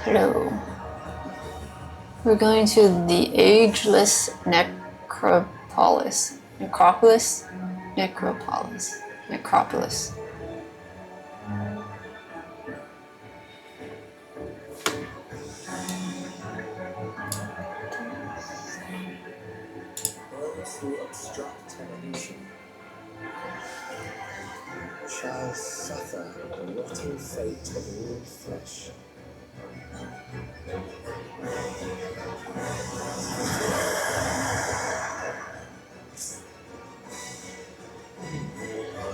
Hello. We're going to the Ageless Necropolis. Necropolis? Necropolis. Necropolis. Those who obstruct evolution shall suffer the rotten fate of all flesh.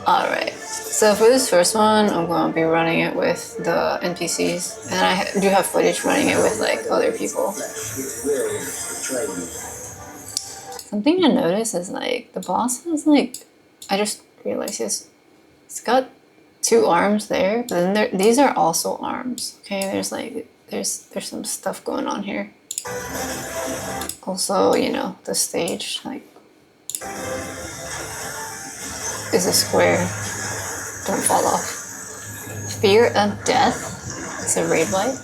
Alright, so for this first one, I'm going to be running it with the NPCs, and I do have footage running it with like other people. Something I noticed is like the boss has like, I just realized it's got two arms there, but then these are also arms. Okay, there's like there's some stuff going on here. Also, you know, the stage like is a square. Don't fall off. Fear of Death. It's a raid wipe.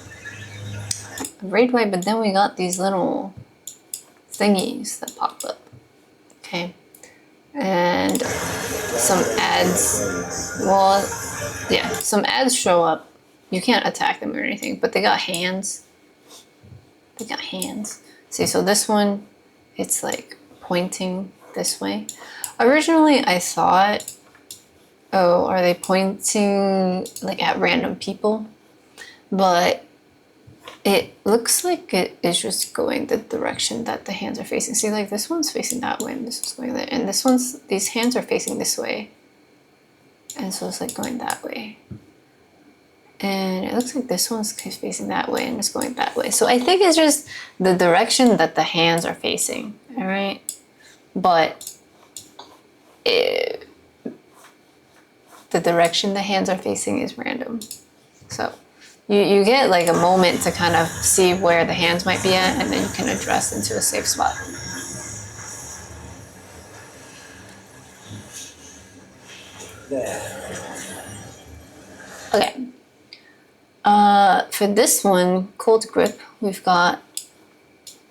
But then we got these little thingies that pop up. Okay. And some ads. Well, yeah, some ads show up. You can't attack them or anything, but they got hands. They got hands. See, so this one, it's like pointing this way. Originally, I thought, oh, are they pointing like at random people? But it looks like it is just going the direction that the hands are facing. See, like this one's facing that way, and this one's going there, and these hands are facing this way. And so it's like going that way. And it looks like this one's facing that way and it's going that way. So I think it's just the direction that the hands are facing, all right? But the direction the hands are facing is random. So you get like a moment to kind of see where the hands might be at, and then you can address into a safe spot. There. Okay. For this one, Cold Grip, we've got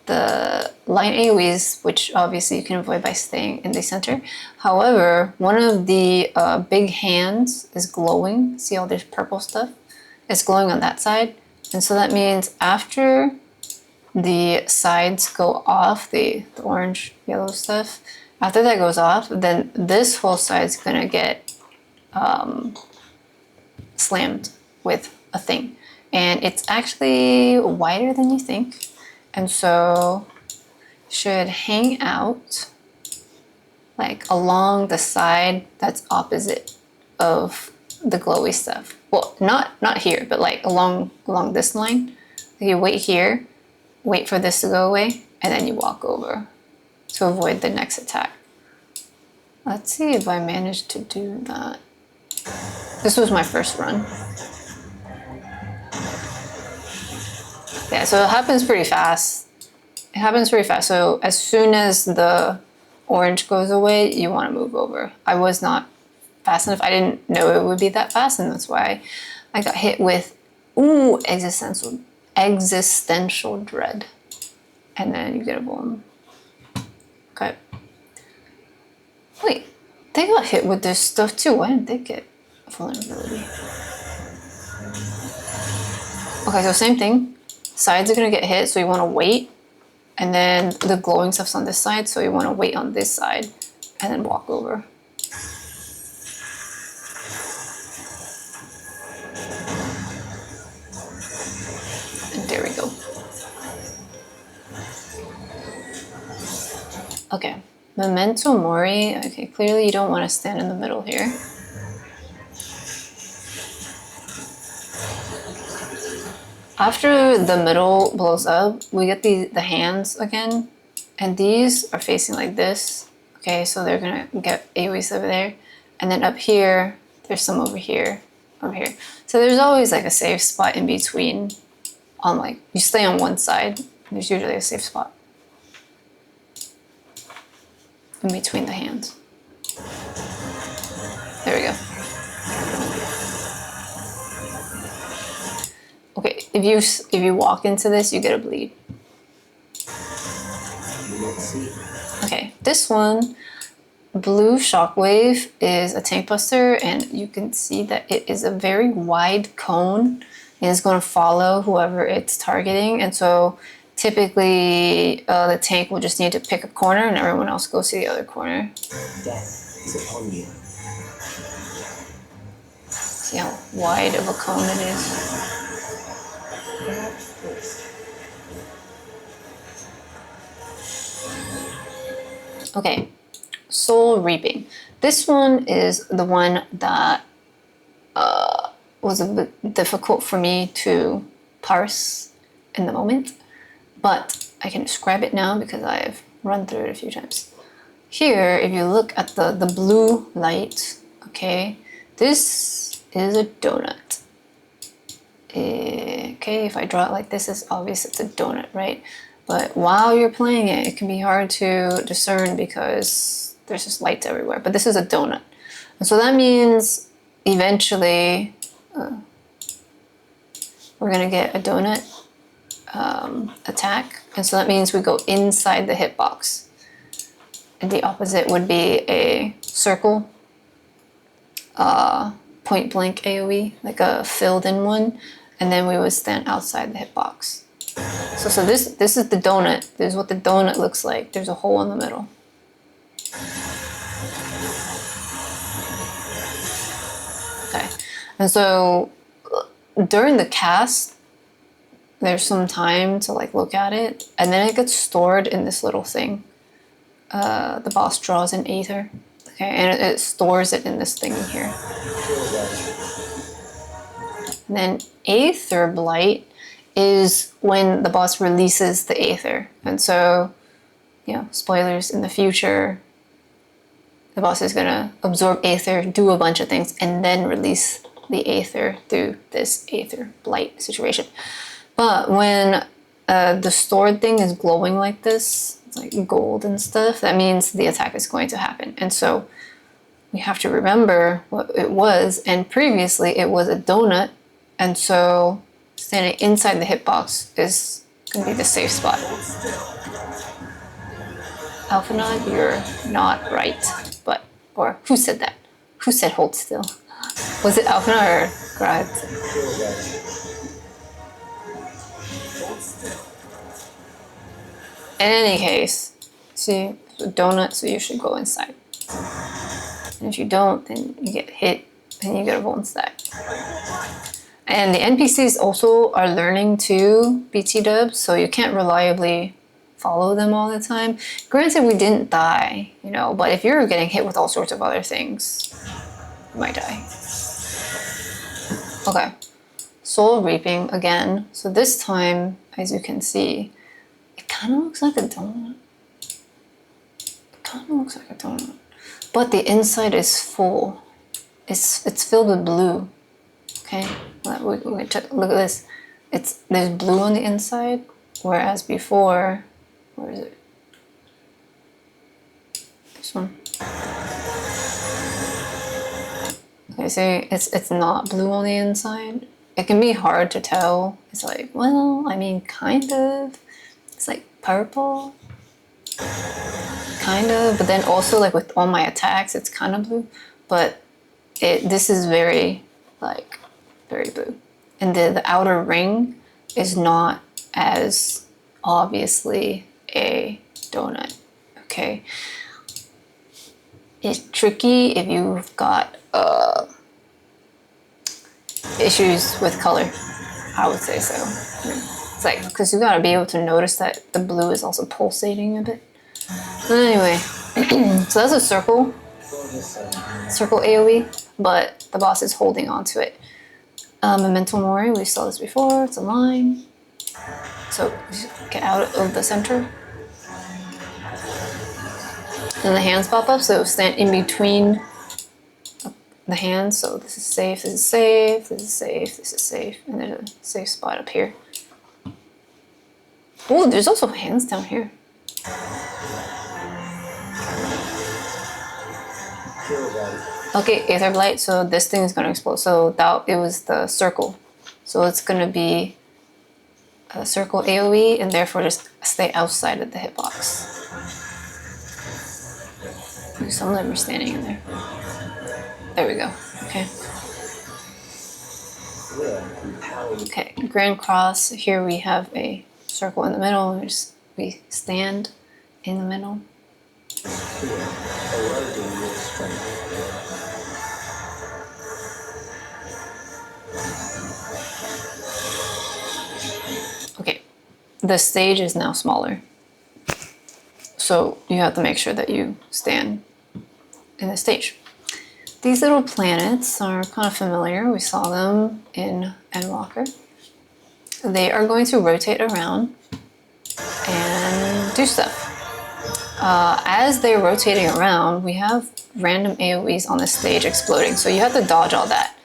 the line AoEs, which obviously you can avoid by staying in the center. However, one of the big hands is glowing. See all this purple stuff? It's glowing on that side. And so that means after the sides go off, the orange, yellow stuff, after that goes off, then this whole side's gonna get slammed with a thing. And it's actually wider than you think. And so should hang out like along the side that's opposite of the glowy stuff. Well, not here, but like along this line. You wait here, wait for this to go away, and then you walk over to avoid the next attack. Let's see if I managed to do that. This was my first run. Yeah, so it happens pretty fast. It happens pretty fast. So as soon as the orange goes away, you want to move over. I was not fast enough. I didn't know it would be that fast, and that's why I got hit with existential dread. And then you get a boom. Okay. Wait, they got hit with this stuff too. Why didn't they get vulnerability? Okay, so same thing. Sides are gonna get hit, so you wanna wait. And then the glowing stuff's on this side, so you wanna wait on this side and then walk over. And there we go. Okay, Memento Mori. Okay, clearly you don't wanna stand in the middle here. After the middle blows up, we get the hands again, and these are facing like this. Okay, so they're gonna get AoEs over there, and then up here, there's some over here, over here. So there's always like a safe spot in between. On like you stay on one side, there's usually a safe spot in between the hands. There we go. Okay. if you walk into this, you get a bleed. Okay, this one, Blue Shockwave, is a tank buster, and you can see that it is a very wide cone and it's going to follow whoever it's targeting. And so typically the tank will just need to pick a corner and everyone else goes to the other corner. Death is upon you. See how wide of a cone it is? Okay, Soul Reaping. This one is the one that was a bit difficult for me to parse in the moment, but I can describe it now because I've run through it a few times. Here, if you look at the blue light, okay, this is a donut. Okay, if I draw it like this, it's obvious it's a donut, right? But while you're playing it, it can be hard to discern because there's just lights everywhere. But this is a donut. And so that means eventually we're going to get a donut attack. And so that means we go inside the hitbox. And the opposite would be a circle, point blank AoE, like a filled in one. And then we would stand outside the hitbox. So this is the donut. This is what the donut looks like. There's a hole in the middle. Okay, and so during the cast, there's some time to like look at it, and then it gets stored in this little thing. The boss draws an aether, okay, and it stores it in this thing here. And then Aether Blight is when the boss releases the Aether. And so, you know, spoilers, in the future, the boss is gonna absorb Aether, do a bunch of things, and then release the Aether through this Aether Blight situation. But when the stored thing is glowing like this, it's like gold and stuff, that means the attack is going to happen. And so we have to remember what it was, and previously it was a donut, and so standing inside the hitbox is going to be the safe spot. Alphanod, you're not right. But, or who said that? Who said hold still? Was it Alphanod or Grad? In any case, see, it's a donut, so you should go inside. And if you don't, then you get hit and you get a bone stack. And the NPCs also are learning to BT dubs, so you can't reliably follow them all the time. Granted, we didn't die, you know, but if you're getting hit with all sorts of other things, you might die. Okay, Soul Reaping again. So this time, as you can see, it kind of looks like a donut. It kind of looks like a donut. But the inside is full. It's filled with blue. Okay, look at this. There's blue on the inside, whereas before, where is it? This one. Okay, see, it's not blue on the inside. It can be hard to tell. It's like, well, I mean, kind of. It's like purple. Kind of, but then also like with all my attacks, it's kind of blue. But this is very, like, very blue. And the outer ring is not as obviously a donut, okay? It's tricky if you've got issues with color, I would say so. It's like, because you gotta be able to notice that the blue is also pulsating a bit. But anyway, so that's a circle AoE, but the boss is holding on to it. Memento Mori, we saw this before, it's a line. So get out of the center. Then the hands pop up, so stand in between the hands. So this is safe, this is safe, this is safe, this is safe, and there's a safe spot up here. Oh, there's also hands down here. Okay, Aether Blight, so this thing is gonna explode. So that it was the circle. So it's gonna be a circle AoE, and therefore just stay outside of the hitbox. Some of them are standing in there. There we go. Okay. Okay, Grand Cross. Here we have a circle in the middle. We stand in the middle. Okay, the stage is now smaller. So you have to make sure that you stand in the stage. These little planets are kind of familiar. We saw them in Endwalker. They are going to rotate around and do stuff. As they're rotating around, we have random AoEs on the stage exploding, so you have to dodge all that.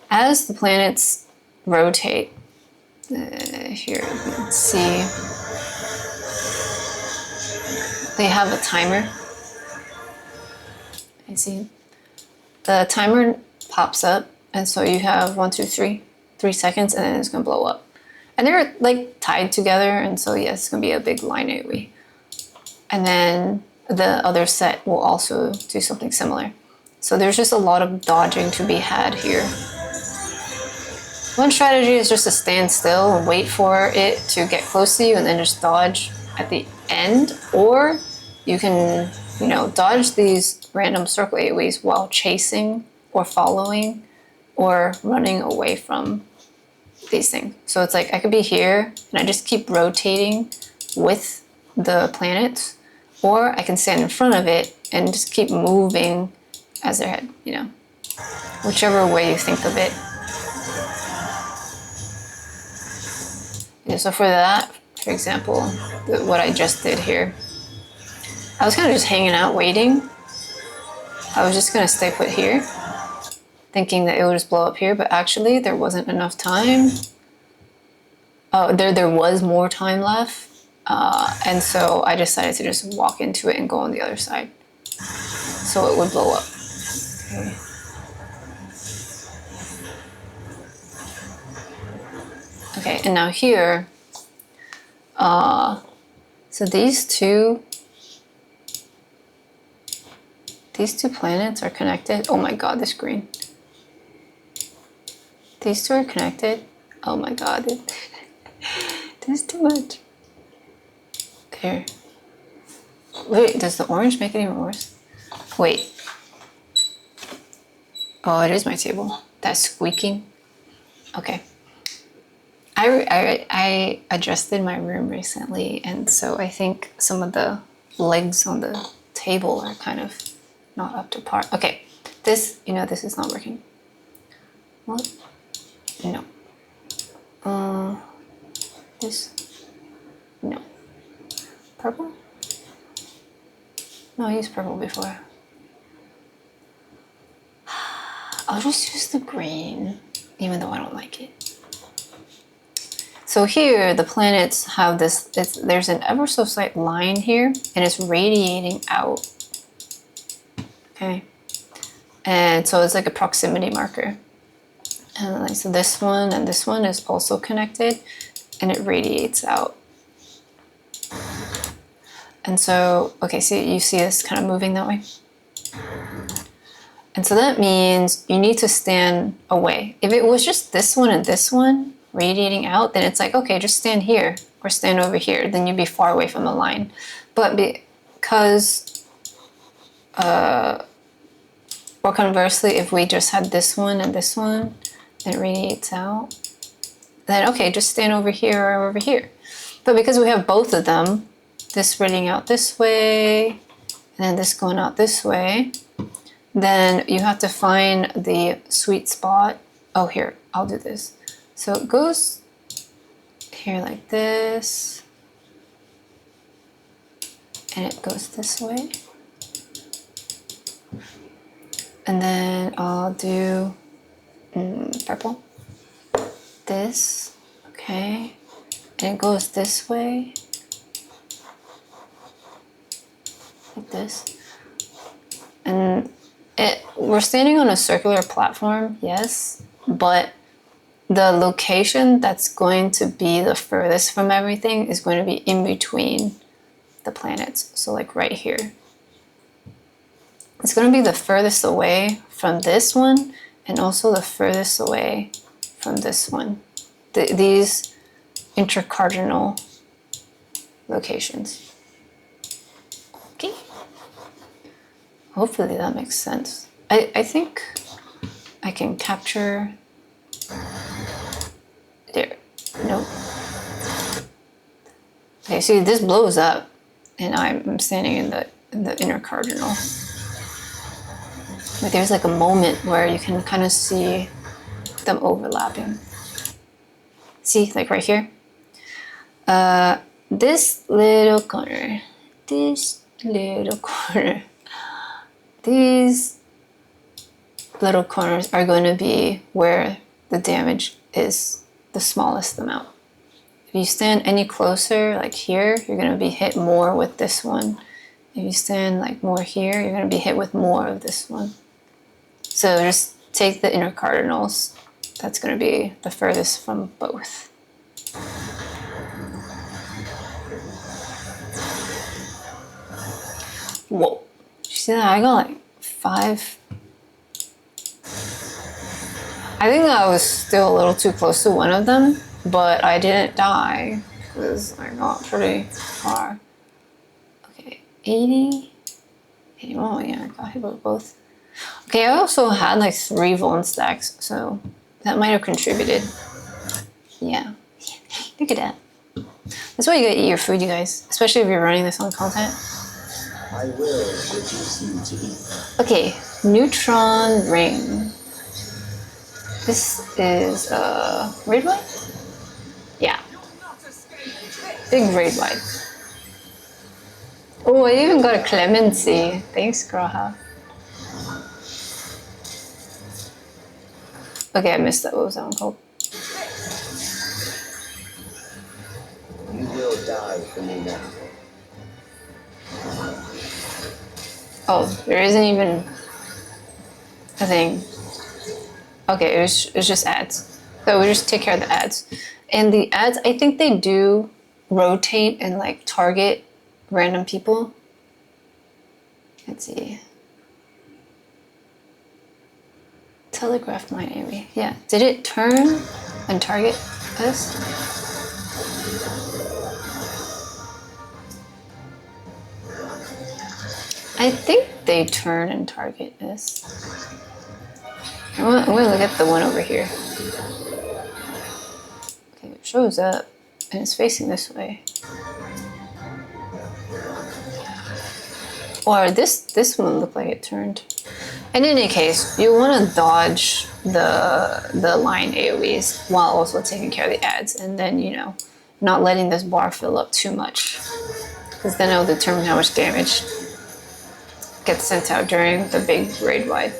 As the planets rotate, here you can see they have a timer. I see. The timer pops up, and so you have 1, 2, 3 seconds, and then it's gonna blow up. And they're like tied together, and so yes, it's gonna be a big line AoE. And then the other set will also do something similar. So there's just a lot of dodging to be had here. One strategy is just to stand still and wait for it to get close to you and then just dodge at the end. Or you can, dodge these random circle AoEs while chasing or following or running away from these things. So it's like I could be here and I just keep rotating with the planet, or I can stand in front of it and just keep moving as their head, whichever way you think of it. Yeah, so for that, for example, what I just did here, I was kind of just hanging out waiting. I was just gonna stay put here, thinking that it would just blow up here, but actually there wasn't enough time. Oh, there was more time left. And so I decided to just walk into it and go on the other side, so it would blow up. Okay. Okay, and now here, so these two planets are connected. Oh my god, this green. These two are connected. Oh my god, this is too much. There. Wait, does the orange make it even worse? Wait. Oh, it is my table. That's squeaking. Okay. I adjusted my room recently, and so I think some of the legs on the table are kind of not up to par. Okay, this is not working. What? No. This? No. Purple? No, I used purple before. I'll just use the green, even though I don't like it. So here, the planets have this, there's an ever so slight line here, and it's radiating out. Okay. And so it's like a proximity marker. And so this one and this one is also connected, and it radiates out. And so, okay, so you see this kind of moving that way? And so that means you need to stand away. If it was just this one and this one radiating out, then it's like, okay, just stand here or stand over here. Then you'd be far away from the line. But because, or conversely, if we just had this one and this one, and it radiates out, then okay, just stand over here or over here. But because we have both of them, this radiating out this way, and then this going out this way, then you have to find the sweet spot. Oh, here, I'll do this. So it goes here like this, and it goes this way. And then I'll do purple. This, okay. And it goes this way. Like this. And we're standing on a circular platform, yes, but the location that's going to be the furthest from everything is going to be in between the planets. So like right here. It's going to be the furthest away from this one and also the furthest away from this one. These intercardinal locations. Okay. Hopefully that makes sense. I think I can capture... There. Nope. Okay, see, this blows up and I'm standing in the inner cardinal. But there's like a moment where you can kind of see them overlapping. See, like right here? This little corner, these little little corners are going to be where the damage is the smallest amount. If you stand any closer, like here, you're going to be hit more with this one. If you stand like more here, you're going to be hit with more of this one. So just take the inner cardinals. That's going to be the furthest from both. Whoa. Did you see that? I got like 5. I think I was still a little too close to one of them, but I didn't die because I got pretty far. Okay, 80. Oh yeah, I got hit with both. Okay, I also had like 3 Vuln stacks, so that might have contributed. Yeah, look at that. That's why you gotta eat your food, you guys, especially if you're running this on content. I will reduce you to eat. Okay, neutron ring. This is raid wide? Yeah. Big raid wide. Oh, I even got a clemency. Thanks, Graha. Okay, I missed that. What was that one called? You will die for me now. Oh, there isn't even a thing. Okay, it's just ads. So we just take care of the ads. And the ads, I think they do rotate and like target random people. Let's see. Telegraph my enemy. Yeah. Did it turn and target us? I think they turn and target us. I'm gonna look at the one over here. Okay, it shows up and it's facing this way. Or this one looked like it turned. In any case, you want to dodge the line AoEs while also taking care of the ads, and then, you know, not letting this bar fill up too much, because then it'll determine how much damage gets sent out during the big raid wide.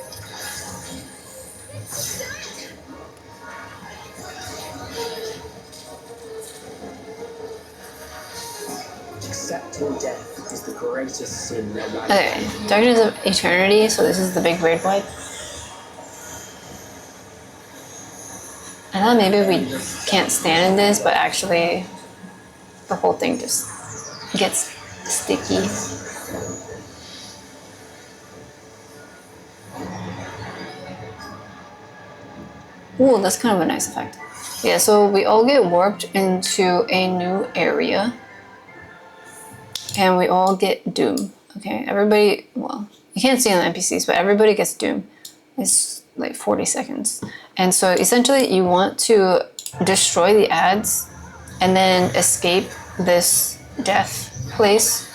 Accepting death is the greatest sin that I Okay, Darkness of Eternity, so this is the big raid wide. I thought maybe we can't stand in this, but actually the whole thing just gets sticky. Ooh, that's kind of a nice effect. Yeah, so we all get warped into a new area. And we all get Doom. Okay, everybody, well, you can't see on the NPCs, but everybody gets Doom. It's like 40 seconds. And so essentially you want to destroy the ads and then escape this death place,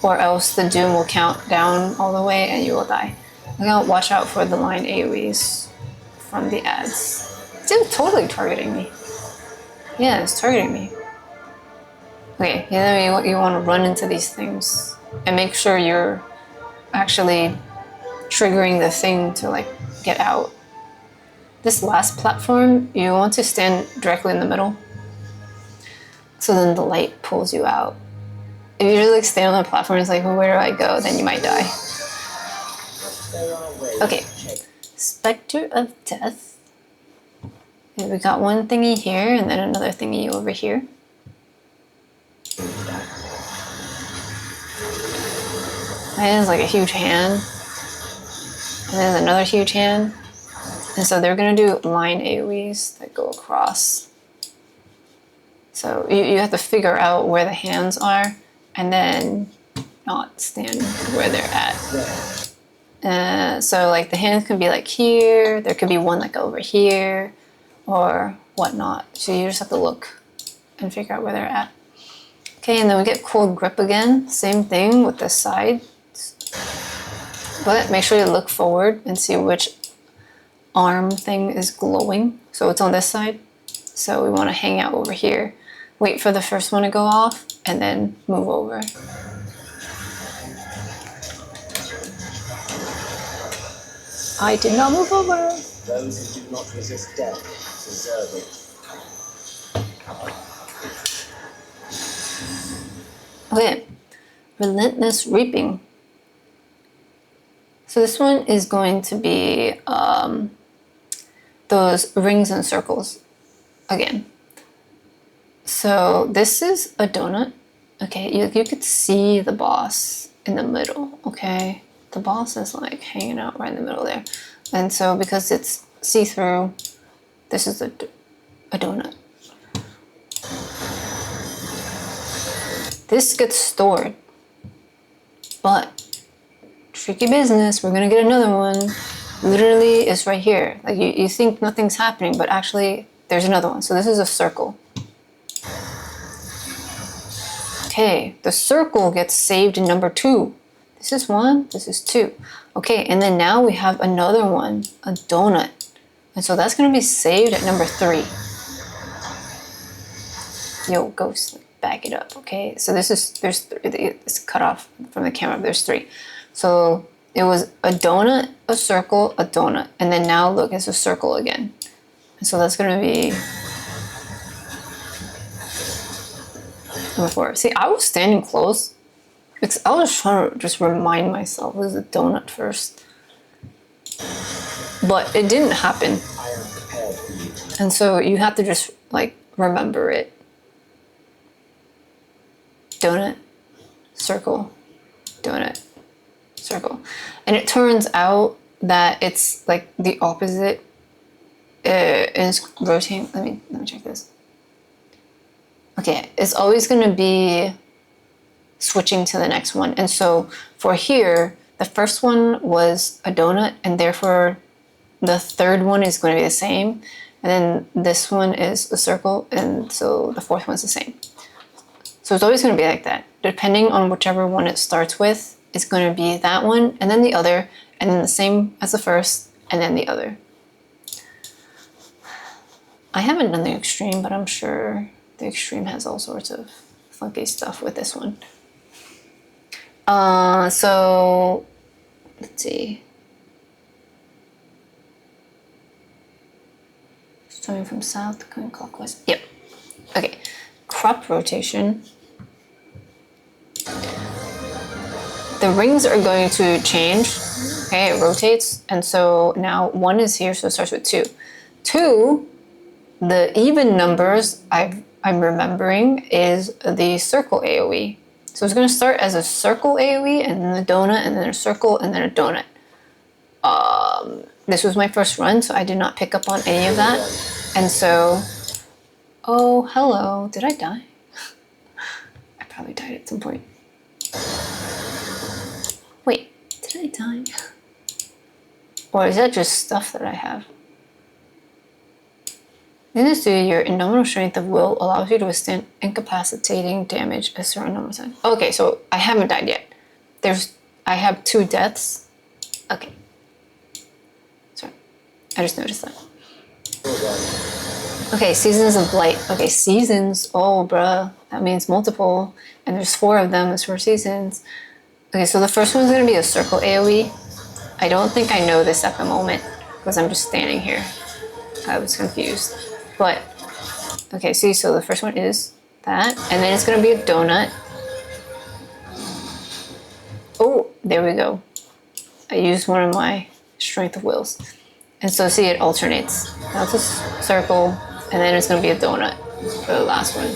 or else the Doom will count down all the way and you will die. You gotta watch out for the line AoEs from the ads. It's totally targeting me. Yeah, it's targeting me. Okay, yeah, you want to run into these things and make sure you're actually triggering the thing to like get out. This last platform, you want to stand directly in the middle, so then the light pulls you out. If you just like stay on the platform, it's like, well, where do I go? Then you might die. Okay, Spectre of Death. And we got one thingy here and then another thingy over here. That is like a huge hand. And then another huge hand. And so they're gonna do line AoEs that go across. So you have to figure out where the hands are and then not stand where they're at. So like the hands can be like here, there could be one like over here or whatnot. So you just have to look and figure out where they're at. Okay, and then we get cold grip again. Same thing with the sides. But make sure you look forward and see which arm thing is glowing. So it's on this side. So we want to hang out over here. Wait for the first one to go off and then move over. I did not move over. Those who do not resist death deserve it. Okay, Relentless Reaping. So this one is going to be those rings and circles again. So this is a donut. Okay, you could see the boss in the middle, okay? The boss is like hanging out right in the middle there. And so because it's see-through, this is a donut. This gets stored, but tricky business, we're gonna get another one. Literally, it's right here. Like you think nothing's happening, but actually there's another one. So this is a circle. Okay, the circle gets saved in number 2. This is 1, this is 2. Okay, and then now we have another one, a donut. And so that's gonna be saved at number 3. Yo, Ghost, back it up, okay? So it's cut off from the camera, there's 3. So it was a donut, a circle, a donut. And then now look, it's a circle again. And so that's gonna be number 4. See, I was standing close. Because I was trying to just remind myself it was a donut first. But it didn't happen. And so you have to just like remember it. Donut, circle, donut, circle. And it turns out that it's like the opposite is rotating. Let me check this. Okay, it's always gonna be switching to the next one. And so for here, the first one was a donut and therefore the third one is going to be the same. And then this one is a circle and so the fourth one's the same. So it's always going to be like that. Depending on whichever one it starts with, it's going to be that one and then the other and then the same as the first and then the other. I haven't done the extreme, but I'm sure the extreme has all sorts of funky stuff with this one. So let's see. Starting from south, going clockwise. Yep. Okay. Crop rotation. The rings are going to change. Okay, it rotates, and so now 1 is here, so it starts with 2. 2, the even numbers I'm remembering is the circle AoE. So it's going to start as a circle AoE, and then a donut, and then a circle, and then a donut. This was my first run, so I did not pick up on any of that. And so, oh, hello. Did I die? I probably died at some point. Wait, did I die? Or is that just stuff that I have? In this duty, your indomitable strength of will allows you to withstand incapacitating damage a certain number of times. Okay, so I haven't died yet. I have 2 deaths. Okay. Sorry, I just noticed that. Okay, Seasons of Blight. Okay, seasons. Oh, bruh, that means multiple. And there's 4 of them. There's 4 seasons. Okay, so the first one's gonna be a circle AoE. I don't think I know this at the moment because I'm just standing here. I was confused. But, okay, see, so the first one is that, and then it's gonna be a donut. Oh, there we go. I used one of my strength of wills. And so see, it alternates. Now it's a circle, and then it's going to be a donut for the last one.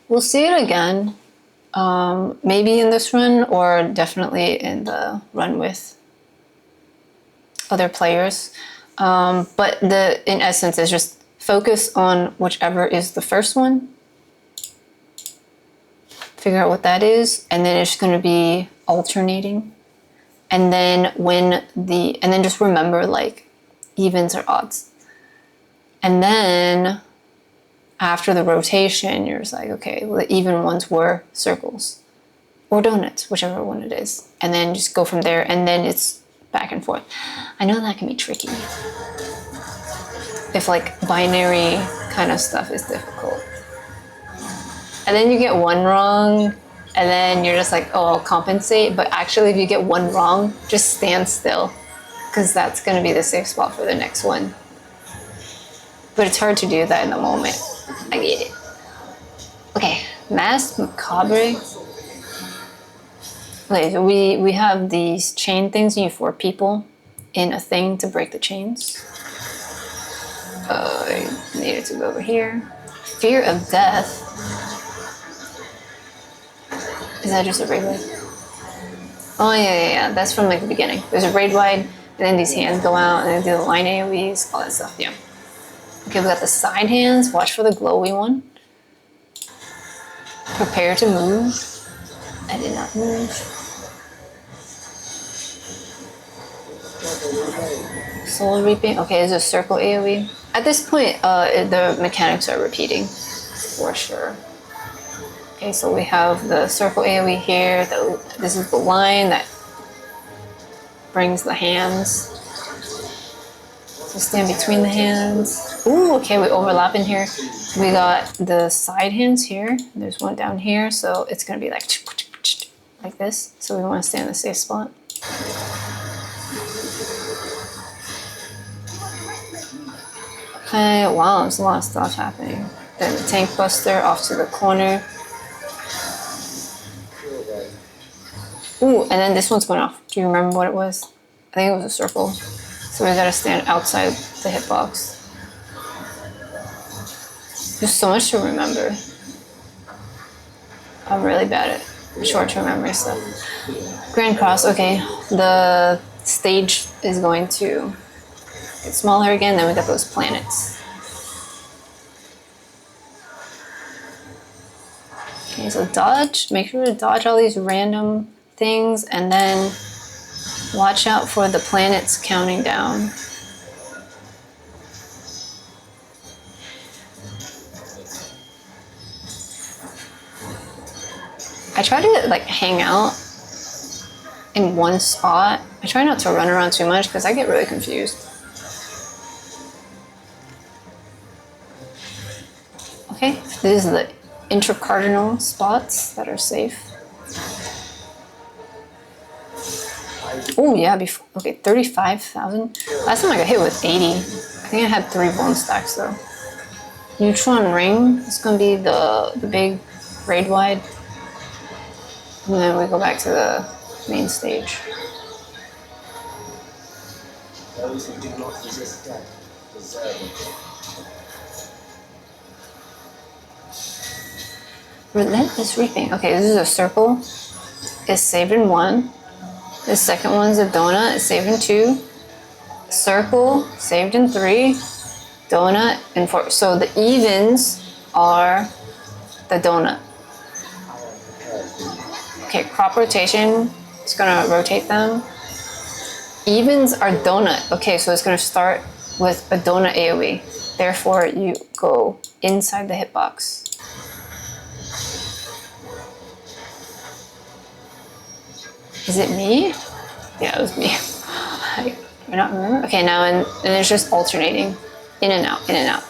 We'll see it again, maybe in this run, or definitely in the run with other players. But in essence, is just focus on whichever is the first one. Figure out what that is, and then it's going to be alternating. And then and then just remember like evens or odds. And then after the rotation, you're just like, okay, well, the even ones were circles or donuts, whichever one it is. And then just go from there, and then it's back and forth. I know that can be tricky if like binary kind of stuff is difficult. And then you get one wrong, and then you're just like, oh, I'll compensate. But actually, if you get one wrong, just stand still, because that's going to be the safe spot for the next one. But it's hard to do that in the moment. I get it. Okay, Masked Macabre. Okay, so we have these chain things. You need 4 people in a thing to break the chains. I needed to go over here. Fear of Death. Is that just a raid wide? Oh yeah. That's from like the beginning. There's a raid wide, and then these hands go out, and then do the line AoEs, all that stuff. Yeah. Okay, we got the side hands. Watch for the glowy one. Prepare to move. I did not move. Soul reaping. Okay, there's a circle AoE. At this point, the mechanics are repeating for sure. Okay, so we have the circle AoE here. This is the line that brings the hands. So stand between the hands. Ooh, okay, we overlap in here. We got the side hands here. There's one down here, so it's gonna be like this. So we want to stay in the safe spot. Okay, wow, there's a lot of stuff happening. Then the tank buster off to the corner. Ooh, and then this one's going off. Do you remember what it was? I think it was a circle. So we gotta stand outside the hitbox. There's so much to remember. I'm really bad at short-term memory stuff. Grand Cross, okay. The stage is going to get smaller again, then we got those planets. Okay, so dodge. Make sure to dodge all these random things, and then watch out for the planets counting down. I try to like hang out in one spot. I try not to run around too much because I get really confused. Okay, this is the intercardinal spots that are safe. Oh yeah, before, okay, 35,000. Last time I got hit with 80. I think I had 3 bone stacks though. Neutron ring is gonna be the big raid wide. And then we go back to the main stage. Those who do not resist death deserve it. Relentless reaping. Okay, this is a circle. It's saved in 1. The second one's a donut. It's saved in 2. Circle saved in 3. Donut in 4. So the evens are the donut. Okay, crop rotation. It's gonna rotate them. Evens are donut. Okay, so it's gonna start with a donut AoE. Therefore, you go inside the hitbox. Is it me? Yeah, it was me. I do not remember. Okay, now and it's just alternating. In and out, in and out.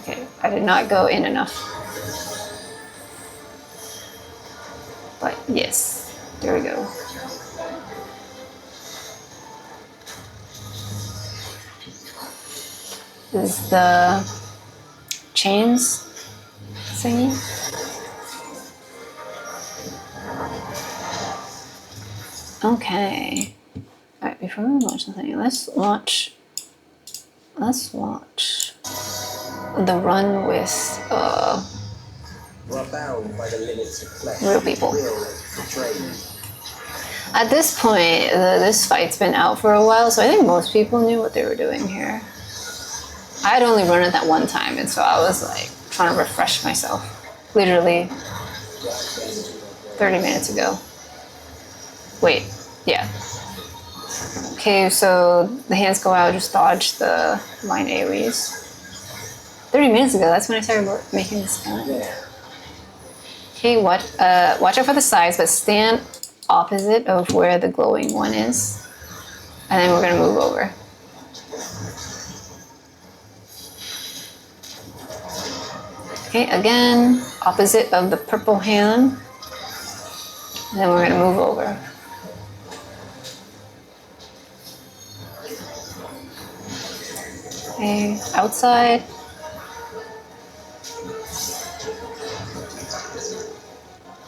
Okay, I did not go in enough. But yes, there we go. This is the chains thingy. Okay. Alright, before we watch something, let's watch the run with We're bound by the limits of flesh. real people. Will drain. At this point, this fight's been out for a while, so I think most people knew what they were doing here. I had only run it that one time, and so I was like trying to refresh myself. Literally 30 minutes ago. Wait, yeah. Okay, so the hands go out, just dodge the line AoEs. 30 minutes ago, that's when I started making this gun. Okay, watch out for the sides, but stand opposite of where the glowing one is. And then we're gonna move over. Okay, again, opposite of the purple hand. And then we're gonna move over. Okay, outside.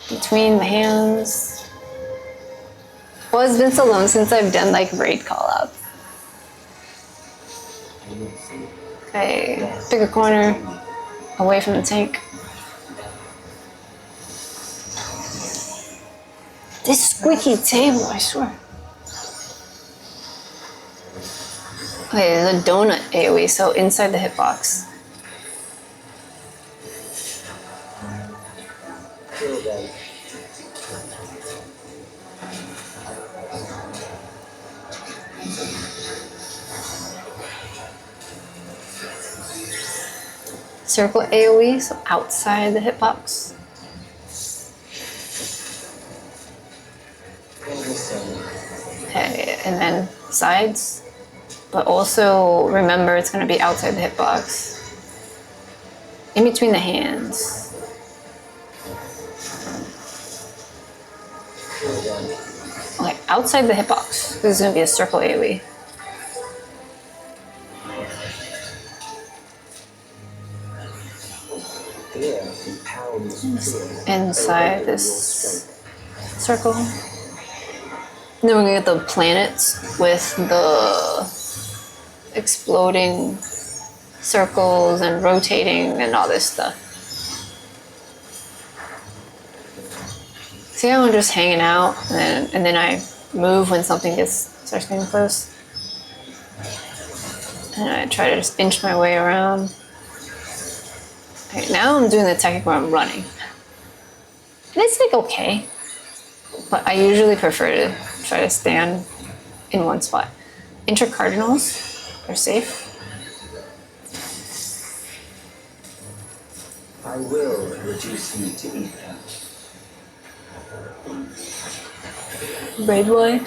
Between the hands. Well, it's been so long since I've done like raid call-outs. Okay, pick a corner away from the tank. This squeaky table, I swear. Okay, there's a donut AoE, so inside the hitbox. Kill them. Circle AoE, so outside the hitbox. Okay, and then sides. But also remember it's going to be outside the hitbox. In between the hands. Okay, outside the hitbox. This is going to be a circle AoE. Inside this circle. And then we're gonna get the planets with the exploding circles and rotating and all this stuff. See how I'm just hanging out and then I move when something starts getting close. And I try to just inch my way around. Okay, now I'm doing the technique where I'm running. And it's like okay, but I usually prefer to try to stand in one spot. Intercardinals are safe. I will reduce you to ether. Braid Boy.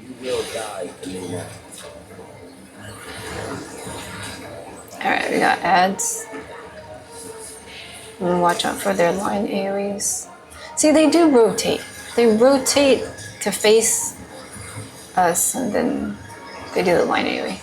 You will die, Kalina. Alright, we got ads. And watch out for their line AoEs. See, they do rotate. They rotate to face us, and then they do the line AoE.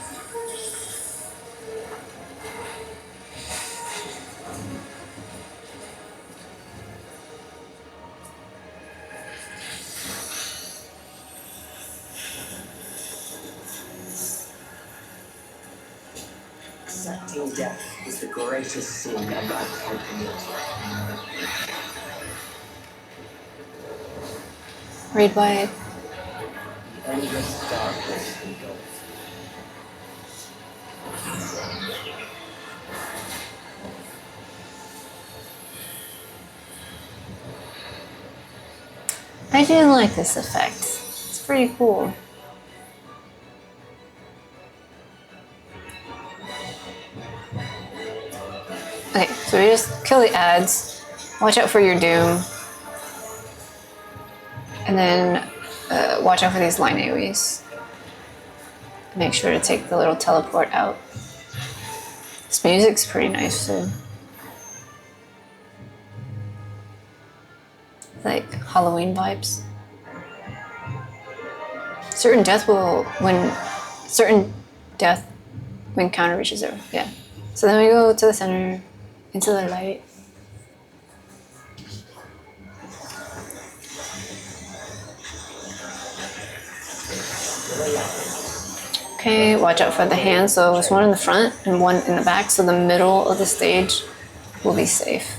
Accepting death is the greatest sin about companies. Raid by Endless darkness engulfs. I didn't like this effect. It's pretty cool. Okay, so we just kill the ads. Watch out for your doom. And then watch out for these line AoEs. Make sure to take the little teleport out. This music's pretty nice too. Like Halloween vibes. Certain death when counter reaches zero. Yeah. So then we go to the center, into the light. Okay, watch out for the hands. So there's one in the front and one in the back. So the middle of the stage will be safe.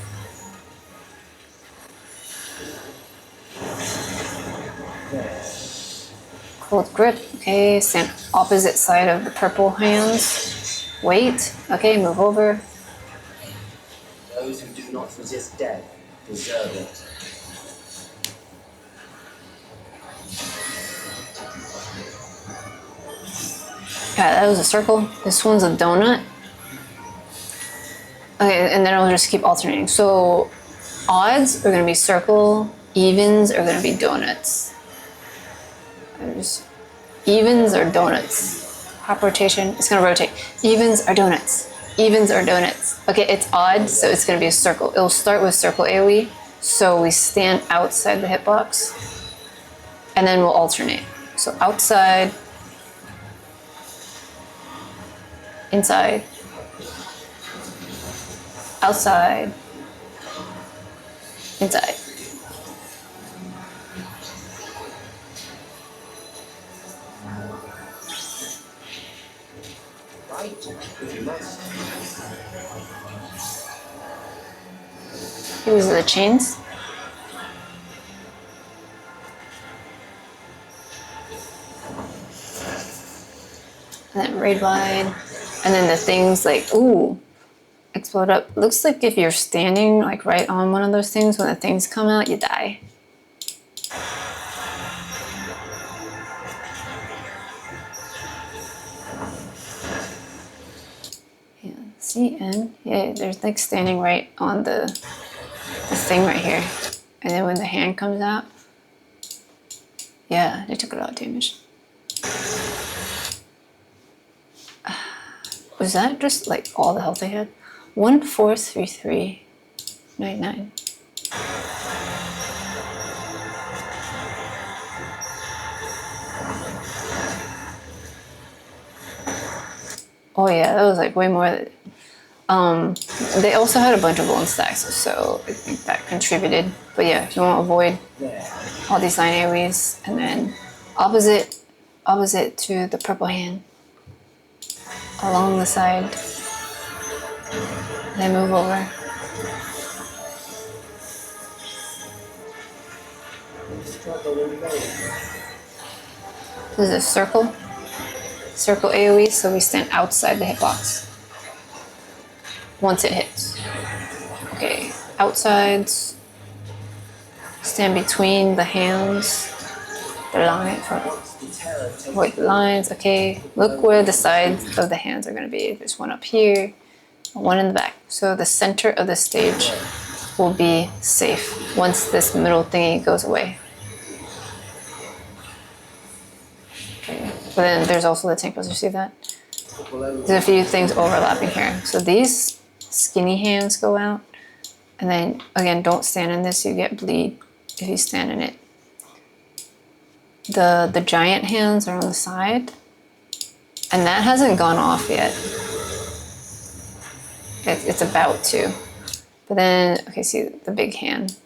Hold grip. Okay, stand opposite side of the purple hands. Wait. Okay, move over. Those who do not resist death deserve it. Yeah, that was a circle. This one's a donut. Okay, and then I'll just keep alternating. So odds are going to be circle, evens are going to be donuts. Evens are donuts. Hop rotation, it's going to rotate. Evens are donuts. Evens are donuts. Okay, it's odd, so it's going to be a circle. It'll start with circle AoE, so we stand outside the hitbox, and then we'll alternate. So outside, inside, outside, inside. Right, if you must. These are the chains. And then raid wide. And then the things like, ooh, explode up. Looks like if you're standing like right on one of those things, when the things come out, you die. Yeah, CN. Yeah, there's like standing right on the thing right here. And then when the hand comes out, yeah, they took a lot of damage. Was that just like all the health they had? 143399. Oh yeah, that was like way more. They also had a bunch of bone stacks, so I think that contributed. But yeah, if you want to avoid all these 9 AoEs, and then opposite to the purple hand, along the side, then move over. This is a circle AoE, so we stand outside the hitbox once it hits. Okay, outsides, stand between the hands, the line, avoid the lines. Okay, look where the sides of the hands are going to be. There's one up here, one in the back. So the center of the stage will be safe once this middle thingy goes away. Okay, but then there's also the tank buster, see that? There's a few things overlapping here. So these skinny hands go out, and then again, don't stand in this, you get bleed if you stand in it. The giant hands are on the side, and that hasn't gone off yet. It's about to. But then, okay, see the big hand.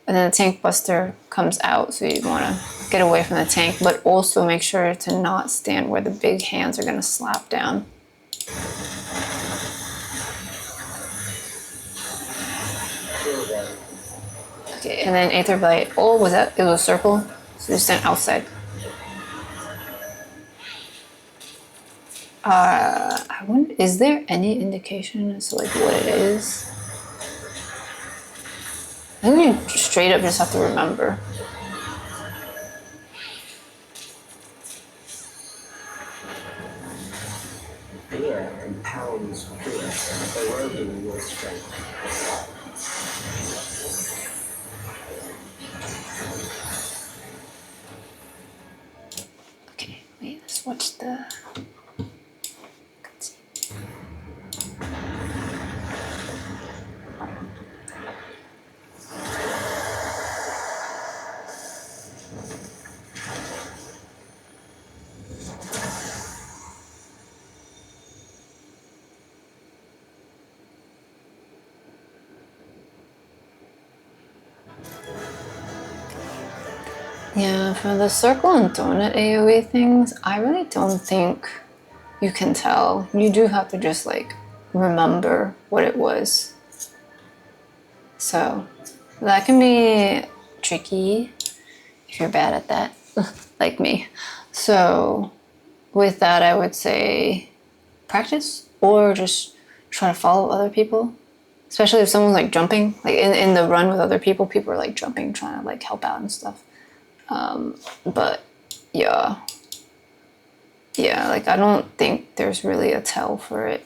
And then the tank buster comes out, so you want to get away from the tank, but also make sure to not stand where the big hands are going to slap down. Okay, and then Aether Blight. Oh, was that? It was a circle, so you stand outside. I wonder, is there any indication as to like what it is? I think you straight up just have to remember. Fear compounds fear, eroding your strength. Okay, wait, let's watch the cutscene. Yeah, for the circle and donut AoE things, I really don't think you can tell. You do have to just like remember what it was. So that can be tricky if you're bad at that, like me. So with that, I would say practice or just try to follow other people. Especially if someone's like jumping, like in the run with other people, people are like jumping, trying to like help out and stuff. But yeah, like I don't think there's really a tell for it.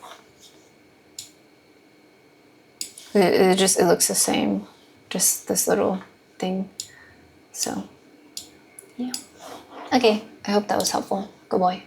It looks the same, just this little thing. So yeah. Okay, I hope that was helpful. Good boy.